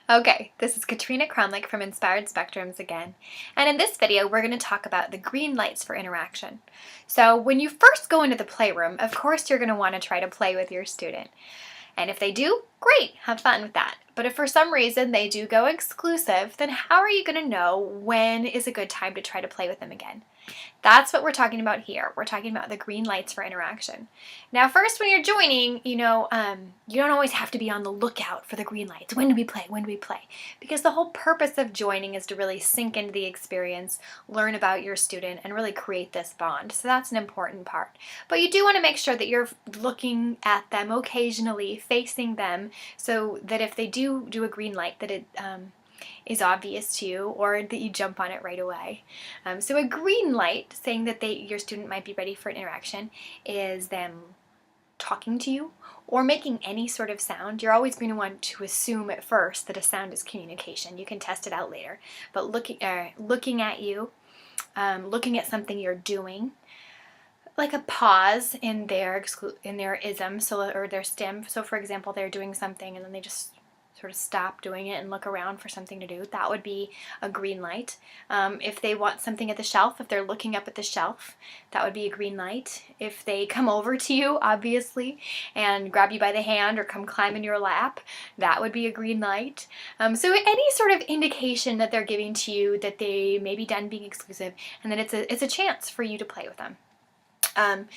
Okay, this is Katrina Kramlich from Inspired Spectrums again, and in this video we're going to talk about the green lights for interaction. So when you first go into the playroom, of course you're going to want to try to play with your student. And if they do, great, have fun with that. But if for some reason they do go exclusive, then how are you going to know when is a good time to try to play with them again? That's what we're talking about here. We're talking about the green lights for interaction. Now, first, when you're joining, you don't always have to be on the lookout for the green lights. When do we play? When do we play? Because the whole purpose of joining is to really sink into the experience, learn about your student, and really create this bond. So that's an important part. But you do want to make sure that you're looking at them occasionally, facing them, so that if they do a green light, that it is obvious to you, or that you jump on it right away. So a green light, saying that your student might be ready for an interaction, is them talking to you or making any sort of sound. You're always going to want to assume at first that a sound is communication. You can test it out later. But looking at you, looking at something you're doing, like a pause in their ism, or their stim. So for example, they're doing something and then they just sort of stop doing it and look around for something to do. That would be a green light. If they want something at the shelf, if they're looking up at the shelf, that would be a green light. If they come over to you, obviously, and grab you by the hand or come climb in your lap, that would be a green light. So any sort of indication that they're giving to you that they may be done being exclusive and that it's a chance for you to play with them.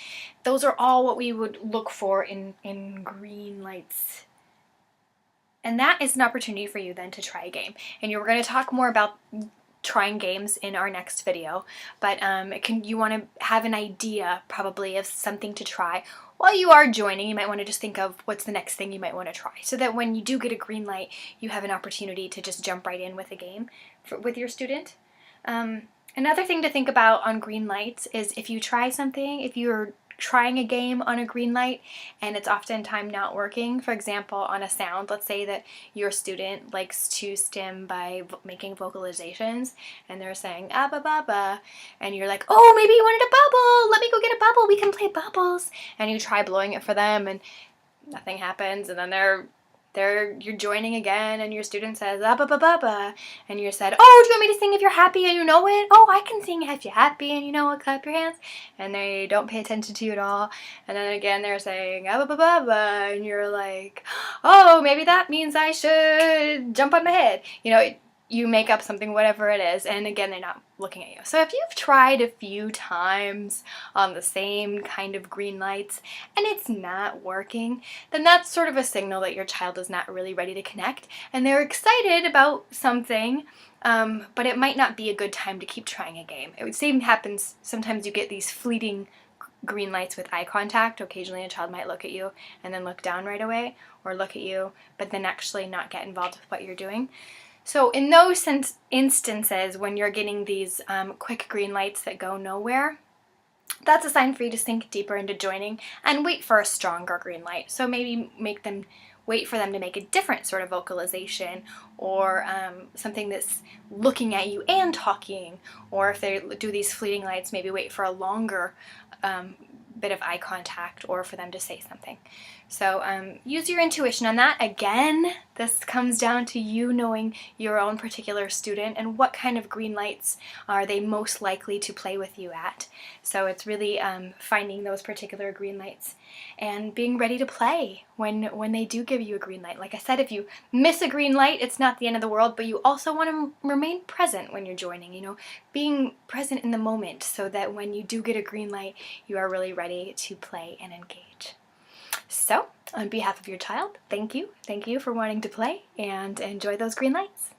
Those are all what we would look for in green lights. And that is an opportunity for you then to try a game. And you're going to talk more about trying games in our next video, but you want to have an idea probably of something to try. While you are joining, you might want to just think of what's the next thing you might want to try, so that when you do get a green light, you have an opportunity to just jump right in with a game with your student. Another thing to think about on green lights is if you try something, if you're trying a game on a green light and it's oftentimes not working, for example, on a sound, let's say that your student likes to stim by making vocalizations and they're saying ah ba ba ba, and you're like, oh, maybe you wanted a bubble, let me go get a bubble, we can play bubbles, and you try blowing it for them and nothing happens, and then you're joining again and your student says ah ba ba ba ba, and you said, oh, do you want me to sing if you're happy and you know it? Oh, I can sing if you're happy and you know it, clap your hands. And they don't pay attention to you at all, and then again they're saying ah ba ba ba ba, and you're like, oh, maybe that means I should jump on my head. You make up something, whatever it is, and again, they're not looking at you. So if you've tried a few times on the same kind of green lights and it's not working, then that's sort of a signal that your child is not really ready to connect and they're excited about something, but it might not be a good time to keep trying a game. It same happens, sometimes you get these fleeting green lights with eye contact. Occasionally a child might look at you and then look down right away, or look at you but then actually not get involved with what you're doing. So in those instances, when you're getting these quick green lights that go nowhere, that's a sign for you to sink deeper into joining and wait for a stronger green light. So maybe wait for them to make a different sort of vocalization, or something that's looking at you and talking, or if they do these fleeting lights, maybe wait for a longer bit of eye contact or for them to say something. So use your intuition on that. Again, this comes down to you knowing your own particular student and what kind of green lights are they most likely to play with you at. So it's really finding those particular green lights and being ready to play when they do give you a green light. Like I said, if you miss a green light, it's not the end of the world, but you also want to remain present when you're joining, being present in the moment, so that when you do get a green light, you are really ready to play and engage. So, on behalf of your child, thank you for wanting to play, and enjoy those green lights.